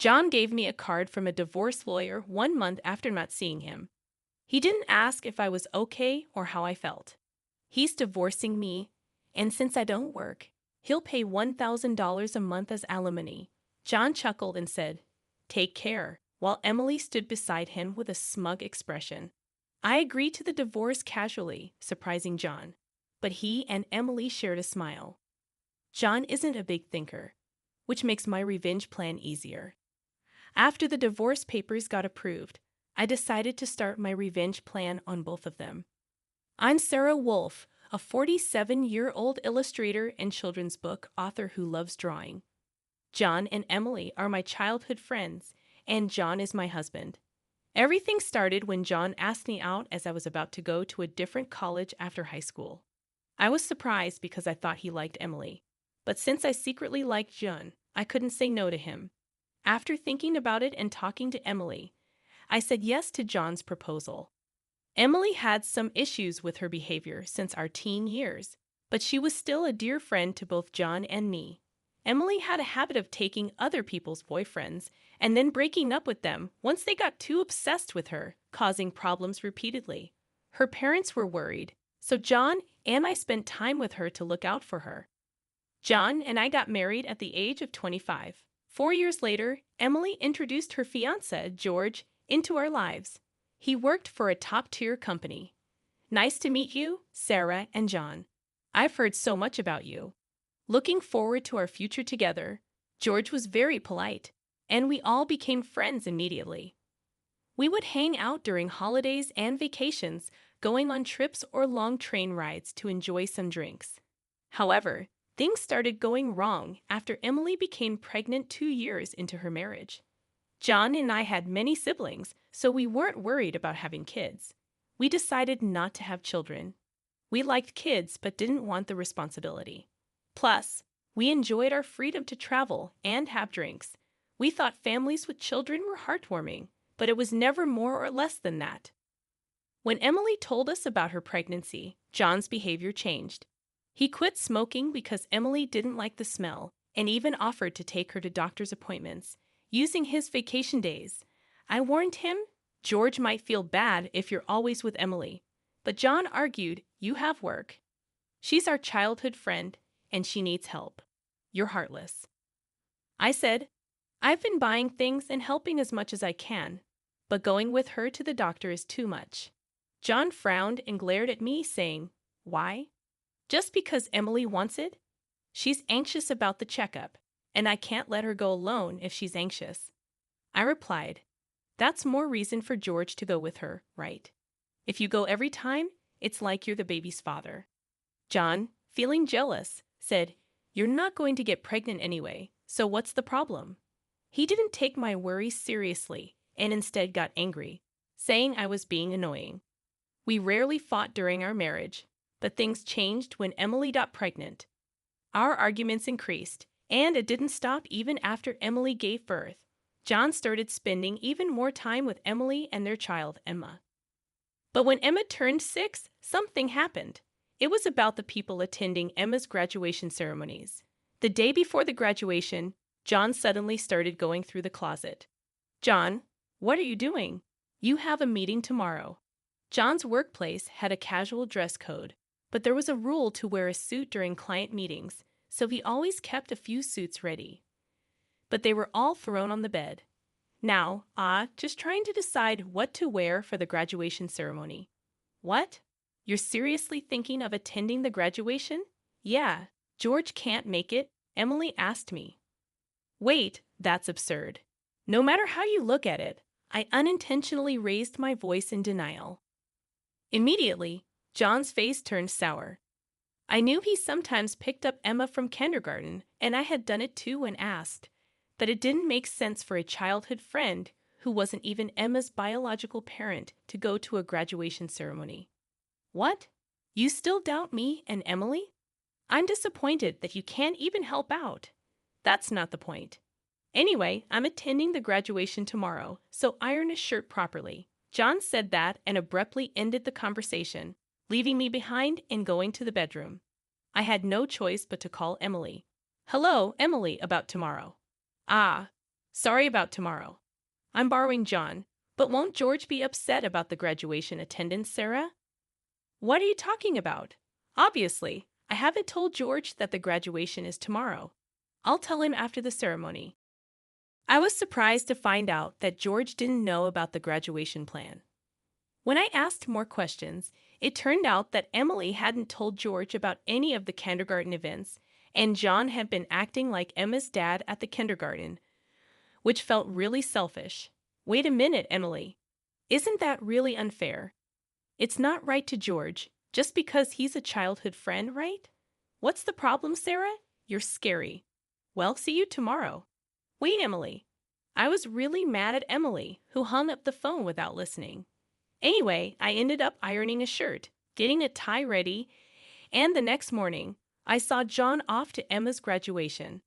John gave me a card from a divorce lawyer 1 month after not seeing him. He didn't ask if I was okay or how I felt. He's divorcing me, and since I don't work, he'll pay $1,000 a month as alimony. John chuckled and said, "Take care," while Emily stood beside him with a smug expression. I agreed to the divorce casually, surprising John, but he and Emily shared a smile. John isn't a big thinker, which makes my revenge plan easier. After the divorce papers got approved, I decided to start my revenge plan on both of them. I'm Sarah Wolf, a 47-year-old illustrator and children's book author who loves drawing. John and Emily are my childhood friends, and John is my husband. Everything started when John asked me out as I was about to go to a different college after high school. I was surprised because I thought he liked Emily, but since I secretly liked John, I couldn't say no to him. After thinking about it and talking to Emily, I said yes to John's proposal. Emily had some issues with her behavior since our teen years, but she was still a dear friend to both John and me. Emily had a habit of taking other people's boyfriends and then breaking up with them once they got too obsessed with her, causing problems repeatedly. Her parents were worried, so John and I spent time with her to look out for her. John and I got married at the age of 25. 4 years later, Emily introduced her fiancé, George, into our lives. He worked for a top-tier company. Nice to meet you, Sarah and John. I've heard so much about you. Looking forward to our future together. George was very polite, and we all became friends immediately. We would hang out during holidays and vacations, going on trips or long train rides to enjoy some drinks. However, things started going wrong after Emily became pregnant 2 years into her marriage. John and I had many siblings, so we weren't worried about having kids. We decided not to have children. We liked kids but didn't want the responsibility. Plus, we enjoyed our freedom to travel and have drinks. We thought families with children were heartwarming, but it was never more or less than that. When Emily told us about her pregnancy, John's behavior changed. He quit smoking because Emily didn't like the smell and even offered to take her to doctor's appointments, using his vacation days. I warned him, George might feel bad if you're always with Emily. But John argued, you have work. She's our childhood friend, and she needs help. You're heartless. I said, I've been buying things and helping as much as I can, but going with her to the doctor is too much. John frowned and glared at me, saying, why? Just because Emily wants it? She's anxious about the checkup, and I can't let her go alone if she's anxious. I replied, that's more reason for George to go with her, right? If you go every time, it's like you're the baby's father. John, feeling jealous, said, you're not going to get pregnant anyway, so what's the problem? He didn't take my worries seriously and instead got angry, saying I was being annoying. We rarely fought during our marriage, but things changed when Emily got pregnant. Our arguments increased, and it didn't stop even after Emily gave birth. John started spending even more time with Emily and their child, Emma. But when Emma turned 6, something happened. It was about the people attending Emma's graduation ceremonies. The day before the graduation, John suddenly started going through the closet. John, what are you doing? You have a meeting tomorrow. John's workplace had a casual dress code, but there was a rule to wear a suit during client meetings, so he always kept a few suits ready. But they were all thrown on the bed. Now, just trying to decide what to wear for the graduation ceremony. What? You're seriously thinking of attending the graduation? Yeah, George can't make it, Emily asked me. Wait, that's absurd. No matter how you look at it, I unintentionally raised my voice in denial. Immediately, John's face turned sour. I knew he sometimes picked up Emma from kindergarten, and I had done it too when asked, but it didn't make sense for a childhood friend who wasn't even Emma's biological parent to go to a graduation ceremony. What? You still doubt me and Emily? I'm disappointed that you can't even help out. That's not the point. Anyway, I'm attending the graduation tomorrow, so iron a shirt properly. John said that and abruptly ended the conversation, leaving me behind and going to the bedroom. I had no choice but to call Emily. Hello, Emily, about tomorrow. Sorry about tomorrow. I'm borrowing John, but won't George be upset about the graduation attendance, Sarah? What are you talking about? Obviously, I haven't told George that the graduation is tomorrow. I'll tell him after the ceremony. I was surprised to find out that George didn't know about the graduation plan. When I asked more questions, it turned out that Emily hadn't told George about any of the kindergarten events, and John had been acting like Emma's dad at the kindergarten, which felt really selfish. Wait a minute, Emily. Isn't that really unfair? It's not right to George, just because he's a childhood friend, right? What's the problem, Sarah? You're scary. Well, see you tomorrow. Wait, Emily. I was really mad at Emily, who hung up the phone without listening. Anyway, I ended up ironing a shirt, getting a tie ready, and the next morning, I saw John off to Emma's graduation.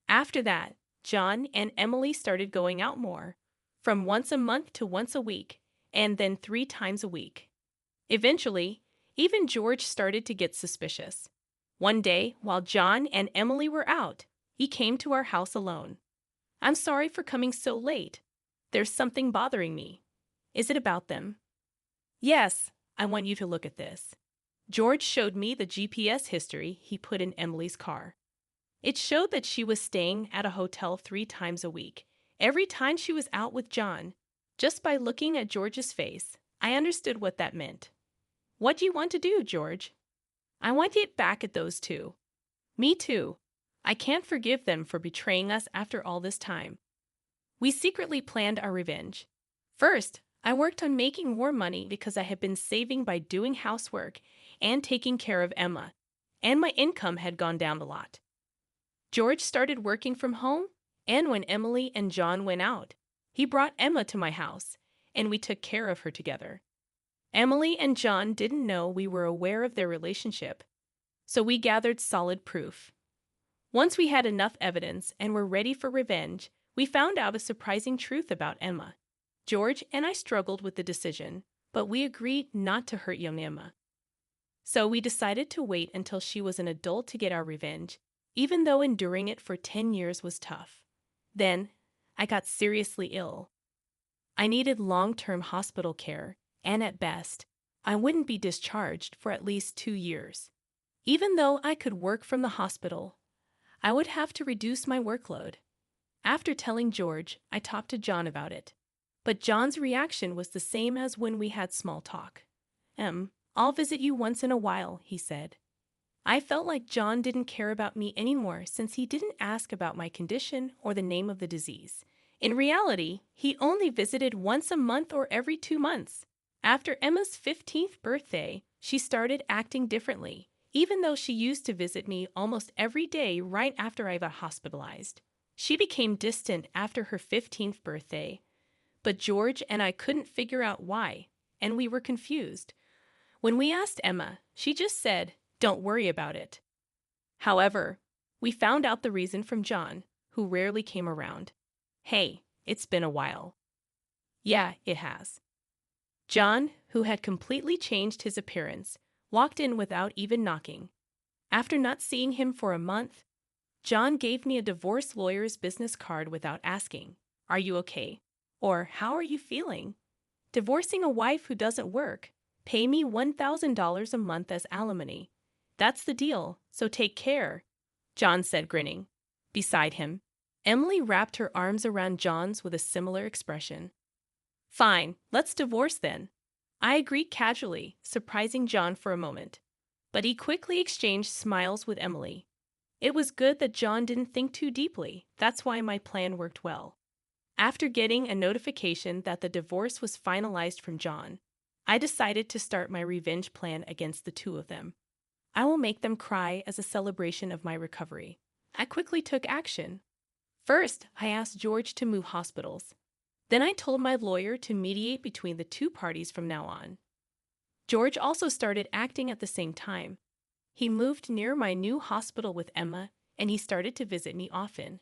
After that, John and Emily started going out more, from once a month to once a week, and then 3 times a week. Eventually, even George started to get suspicious. One day, while John and Emily were out, he came to our house alone. I'm sorry for coming so late. There's something bothering me. Is it about them? Yes, I want you to look at this. George showed me the GPS history he put in Emily's car. It showed that she was staying at a hotel 3 times a week, every time she was out with John. Just by looking at George's face, I understood what that meant. What do you want to do, George? I want to get back at those two. Me too. I can't forgive them for betraying us after all this time. We secretly planned our revenge. First, I worked on making more money because I had been saving by doing housework and taking care of Emma, and my income had gone down a lot. George started working from home, and when Emily and John went out, he brought Emma to my house, and we took care of her together. Emily and John didn't know we were aware of their relationship, so we gathered solid proof. Once we had enough evidence and were ready for revenge, we found out a surprising truth about Emma. George and I struggled with the decision, but we agreed not to hurt young Emma. So we decided to wait until she was an adult to get our revenge, even though enduring it for 10 years was tough. Then, I got seriously ill. I needed long-term hospital care, and at best, I wouldn't be discharged for at least 2 years. Even though I could work from the hospital, I would have to reduce my workload. After telling George, I talked to John about it. But John's reaction was the same as when we had small talk. I'll visit you once in a while, he said. I felt like John didn't care about me anymore since he didn't ask about my condition or the name of the disease. In reality, he only visited once a month or every 2 months. After Emma's 15th birthday, she started acting differently, even though she used to visit me almost every day right after I got hospitalized. She became distant after her 15th birthday, but George and I couldn't figure out why, and we were confused. When we asked Emma, she just said, "Don't worry about it." However, we found out the reason from John, who rarely came around. Hey, it's been a while. Yeah, it has. John, who had completely changed his appearance, walked in without even knocking. After not seeing him for a month, John gave me a divorce lawyer's business card without asking, "Are you okay?" or "How are you feeling?" Divorcing a wife who doesn't work. Pay me $1,000 a month as alimony. That's the deal, so take care, John said, grinning. Beside him, Emily wrapped her arms around John's with a similar expression. Fine, let's divorce then. I agreed casually, surprising John for a moment. But he quickly exchanged smiles with Emily. It was good that John didn't think too deeply. That's why my plan worked well. After getting a notification that the divorce was finalized from John, I decided to start my revenge plan against the two of them. I will make them cry as a celebration of my recovery. I quickly took action. First, I asked George to move hospitals. Then I told my lawyer to mediate between the two parties from now on. George also started acting at the same time. He moved near my new hospital with Emma, and he started to visit me often.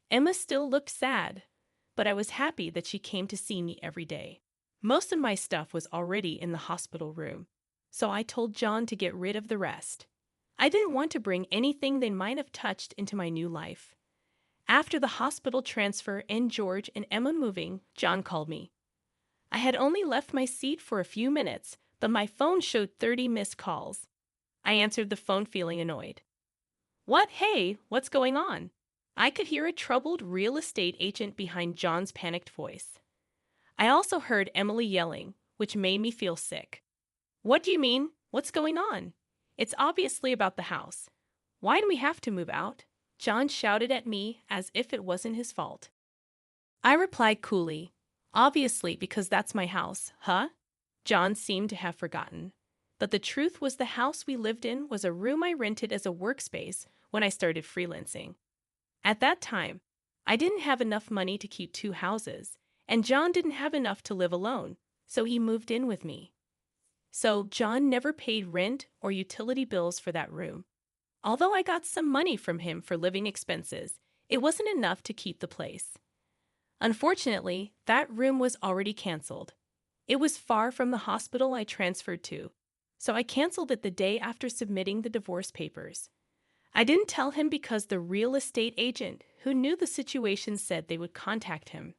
Emma still looked sad, but I was happy that she came to see me every day. Most of my stuff was already in the hospital room, so I told John to get rid of the rest. I didn't want to bring anything they might have touched into my new life. After the hospital transfer and George and Emma moving, John called me. I had only left my seat for a few minutes, but my phone showed 30 missed calls. I answered the phone feeling annoyed. What? Hey, what's going on? I could hear a troubled real estate agent behind John's panicked voice. I also heard Emily yelling, which made me feel sick. What do you mean? What's going on? It's obviously about the house. Why do we have to move out? John shouted at me as if it wasn't his fault. I replied coolly, obviously because that's my house, huh? John seemed to have forgotten. But the truth was the house we lived in was a room I rented as a workspace when I started freelancing. At that time, I didn't have enough money to keep 2 houses, and John didn't have enough to live alone, so he moved in with me. So John never paid rent or utility bills for that room. Although I got some money from him for living expenses, it wasn't enough to keep the place. Unfortunately, that room was already canceled. It was far from the hospital I transferred to, so I canceled it the day after submitting the divorce papers. I didn't tell him because the real estate agent who knew the situation said they would contact him.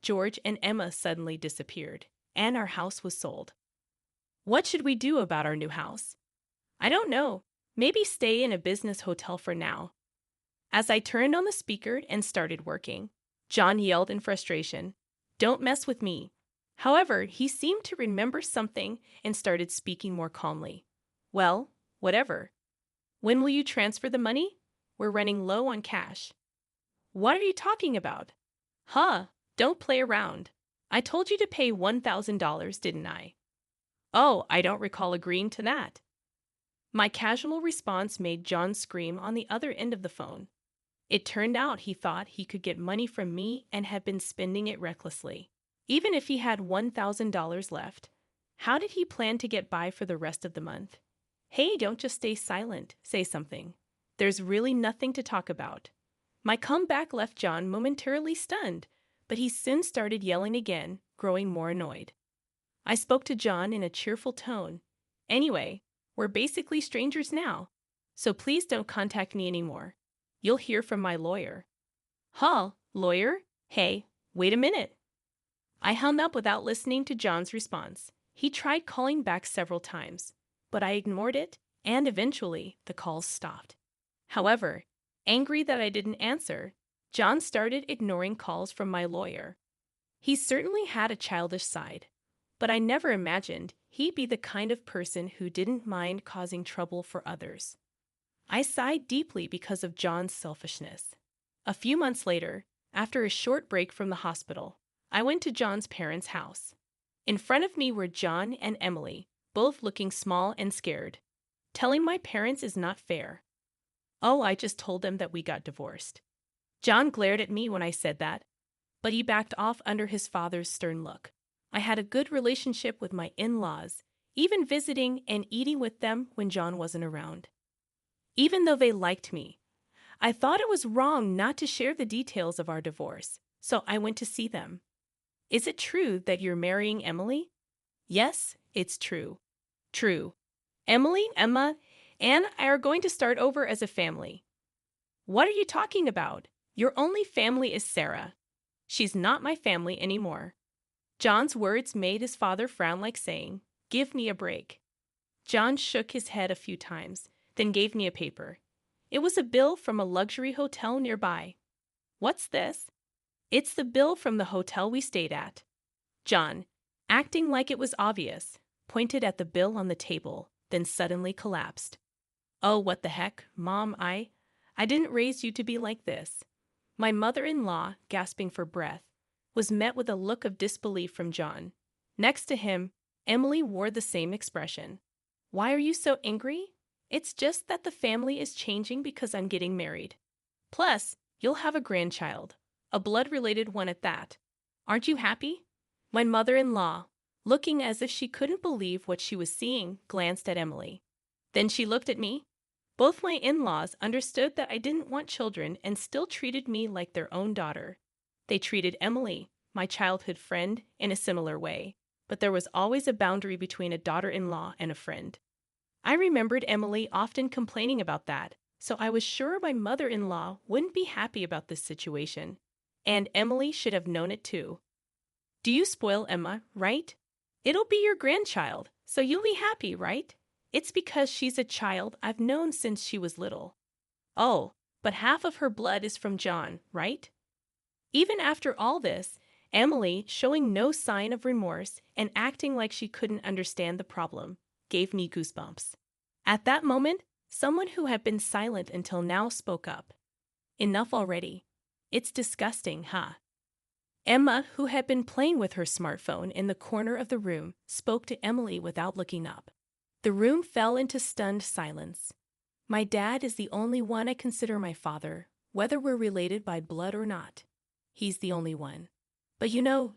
George and Emma suddenly disappeared, and our house was sold. What should we do about our new house? I don't know. Maybe stay in a business hotel for now. As I turned on the speaker and started working, John yelled in frustration, "Don't mess with me." However, he seemed to remember something and started speaking more calmly. Well, whatever. When will you transfer the money? We're running low on cash. What are you talking about? Huh, don't play around. I told you to pay $1,000, didn't I? Oh, I don't recall agreeing to that. My casual response made John scream on the other end of the phone. It turned out he thought he could get money from me and had been spending it recklessly. Even if he had $1,000 left, how did he plan to get by for the rest of the month? Hey, don't just stay silent. Say something. There's really nothing to talk about. My comeback left John momentarily stunned, but he soon started yelling again, growing more annoyed. I spoke to John in a cheerful tone. Anyway, we're basically strangers now, so please don't contact me anymore. You'll hear from my lawyer. Huh, lawyer? Hey, wait a minute. I hung up without listening to John's response. He tried calling back several times, but I ignored it, and eventually the calls stopped. However, angry that I didn't answer, John started ignoring calls from my lawyer. He certainly had a childish side, but I never imagined he'd be the kind of person who didn't mind causing trouble for others. I sighed deeply because of John's selfishness. A few months later, after a short break from the hospital, I went to John's parents' house. In front of me were John and Emily, both looking small and scared. Telling my parents is not fair. Oh, I just told them that we got divorced. John glared at me when I said that, but he backed off under his father's stern look. I had a good relationship with my in-laws, even visiting and eating with them when John wasn't around. Even though they liked me, I thought it was wrong not to share the details of our divorce, so I went to see them. Is it true that you're marrying Emily? Yes, it's true. True. Emily, Emma, and I are going to start over as a family. What are you talking about? Your only family is Sarah. She's not my family anymore. John's words made his father frown like saying, "Give me a break." John shook his head a few times, then gave me a paper. It was a bill from a luxury hotel nearby. What's this? It's the bill from the hotel we stayed at. John, acting like it was obvious, pointed at the bill on the table, then suddenly collapsed. Oh, what the heck, Mom, I didn't raise you to be like this. My mother-in-law, gasping for breath, was met with a look of disbelief from John. Next to him, Emily wore the same expression. Why are you so angry? It's just that the family is changing because I'm getting married. Plus, you'll have a grandchild, a blood-related one at that. Aren't you happy? My mother-in-law, looking as if she couldn't believe what she was seeing, glanced at Emily. Then she looked at me. Both my in-laws understood that I didn't want children and still treated me like their own daughter. They treated Emily, my childhood friend, in a similar way, but there was always a boundary between a daughter-in-law and a friend. I remembered Emily often complaining about that, so I was sure my mother-in-law wouldn't be happy about this situation. And Emily should have known it too. Do you spoil Emma, right? It'll be your grandchild, so you'll be happy, right? It's because she's a child I've known since she was little. Oh, but half of her blood is from John, right? Even after all this, Emily, showing no sign of remorse and acting like she couldn't understand the problem, gave me goosebumps. At that moment, someone who had been silent until now spoke up. Enough already. It's disgusting, huh? Emma, who had been playing with her smartphone in the corner of the room, spoke to Emily without looking up. The room fell into stunned silence. My dad is the only one I consider my father, whether we're related by blood or not. He's the only one. But you know,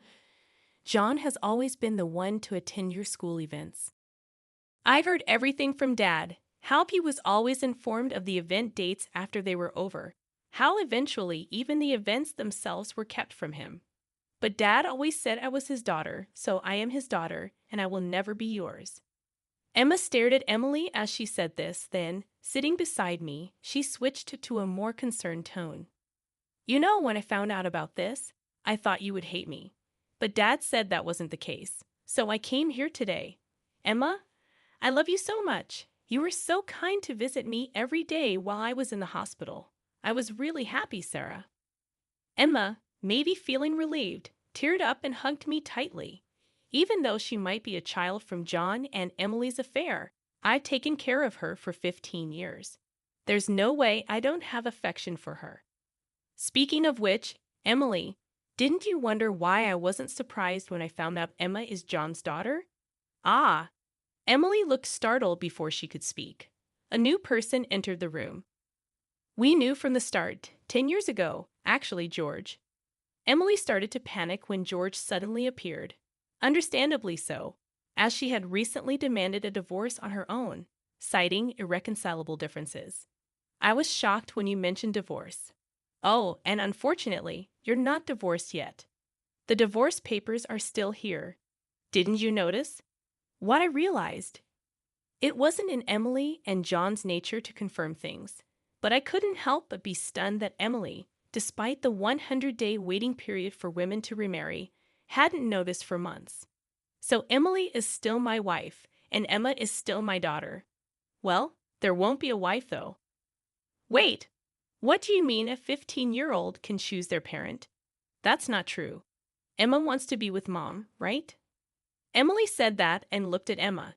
John has always been the one to attend your school events. I've heard everything from Dad. How he was always informed of the event dates after they were over. How eventually even the events themselves were kept from him. But Dad always said I was his daughter, so I am his daughter, and I will never be yours. Emma stared at Emily as she said this, then, sitting beside me, she switched to a more concerned tone. You know, when I found out about this, I thought you would hate me. But Dad said that wasn't the case, so I came here today. Emma, I love you so much. You were so kind to visit me every day while I was in the hospital. I was really happy, Sarah. Emma, maybe feeling relieved, teared up and hugged me tightly. Even though she might be a child from John and Emily's affair, I've taken care of her for 15 years. There's no way I don't have affection for her. Speaking of which, Emily, didn't you wonder why I wasn't surprised when I found out Emma is John's daughter? Ah! Emily looked startled before she could speak. A new person entered the room. We knew from the start, 10 years ago, actually, George. Emily started to panic when George suddenly appeared. Understandably so, as she had recently demanded a divorce on her own, citing irreconcilable differences. I was shocked when you mentioned divorce. Oh, and unfortunately, you're not divorced yet. The divorce papers are still here. Didn't you notice? What I realized. It wasn't in Emily and John's nature to confirm things, but I couldn't help but be stunned that Emily, despite the 100-day waiting period for women to remarry, hadn't noticed for months. So Emily is still my wife, and Emma is still my daughter. Well, there won't be a wife, though. Wait, what do you mean a 15-year-old can choose their parent? That's not true. Emma wants to be with Mom, right? Emily said that and looked at Emma.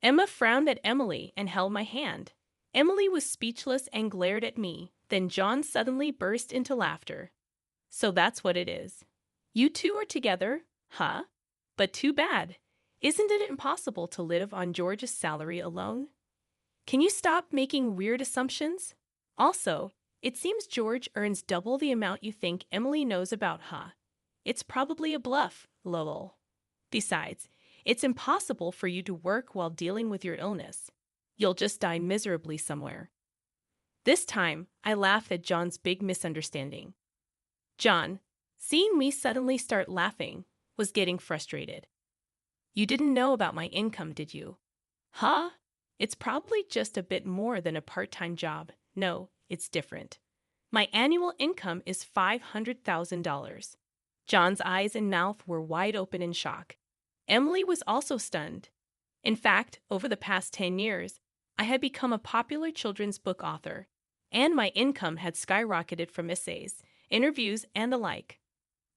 Emma frowned at Emily and held my hand. Emily was speechless and glared at me. Then John suddenly burst into laughter. So that's what it is. You two are together, huh? But too bad. Isn't it impossible to live on George's salary alone? Can you stop making weird assumptions? Also, it seems George earns double the amount you think Emily knows about, huh? It's probably a bluff, lol. Besides, it's impossible for you to work while dealing with your illness. You'll just die miserably somewhere. This time, I laughed at John's big misunderstanding. John, seeing me suddenly start laughing, was getting frustrated. You didn't know about my income, did you? Huh? It's probably just a bit more than a part-time job. No, it's different. My annual income is $500,000. John's eyes and mouth were wide open in shock. Emily was also stunned. In fact, over the past 10 years, I had become a popular children's book author, and my income had skyrocketed from essays, interviews, and the like.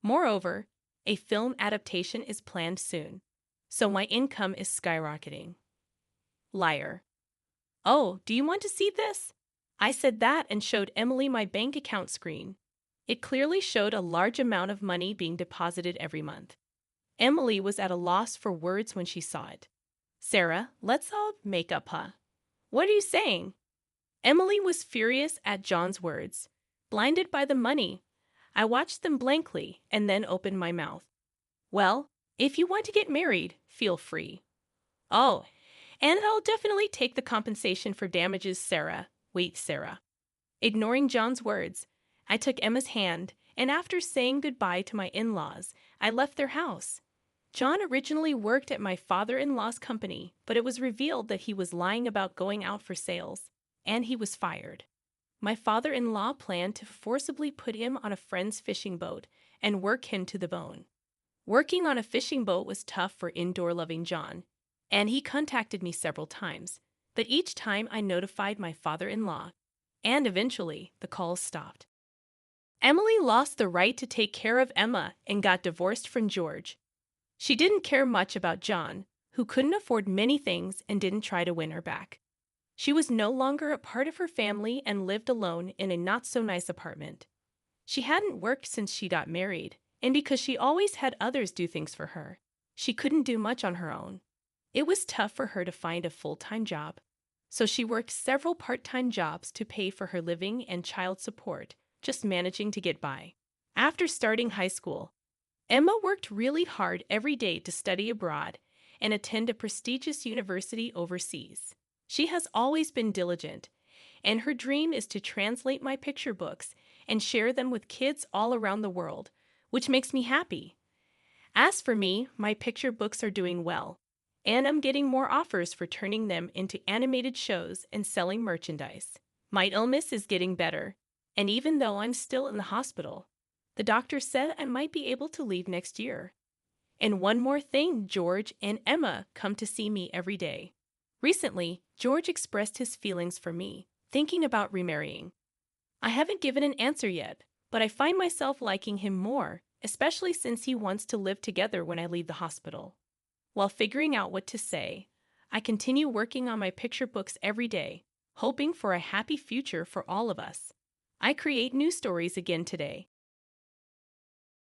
Moreover, a film adaptation is planned soon, so my income is skyrocketing. Liar. Oh, do you want to see this? I said that and showed Emily my bank account screen. It clearly showed a large amount of money being deposited every month. Emily was at a loss for words when she saw it. Sarah, let's all make up, huh? What are you saying? Emily was furious at John's words. Blinded by the money, I watched them blankly and then opened my mouth. Well, if you want to get married, feel free. Oh, and I'll definitely take the compensation for damages, Sarah. Wait, Sarah. Ignoring John's words, I took Emma's hand, and after saying goodbye to my in-laws, I left their house. John originally worked at my father-in-law's company, but it was revealed that he was lying about going out for sales, and he was fired. my father-in-law planned to forcibly put him on a friend's fishing boat and work him to the bone. Working on a fishing boat was tough for indoor-loving John, and he contacted me several times, but each time I notified my father-in-law, and eventually the calls stopped. Emily lost the right to take care of Emma and got divorced from George. She didn't care much about John, who couldn't afford many things and didn't try to win her back. She was no longer a part of her family and lived alone in a not-so-nice apartment. She hadn't worked since she got married, and because she always had others do things for her, she couldn't do much on her own. It was tough for her to find a full-time job, so she worked several part-time jobs to pay for her living and child support, just managing to get by. After starting high school, Emma worked really hard every day to study abroad and attend a prestigious university overseas. She has always been diligent, and her dream is to translate my picture books and share them with kids all around the world, which makes me happy. As for me, my picture books are doing well, and I'm getting more offers for turning them into animated shows and selling merchandise. My illness is getting better, and even though I'm still in the hospital, the doctor said I might be able to leave next year. And one more thing, George and Emma come to see me every day. Recently, George expressed his feelings for me, thinking about remarrying. I haven't given an answer yet, but I find myself liking him more, especially since he wants to live together when I leave the hospital. While figuring out what to say, I continue working on my picture books every day, hoping for a happy future for all of us. I create new stories again today,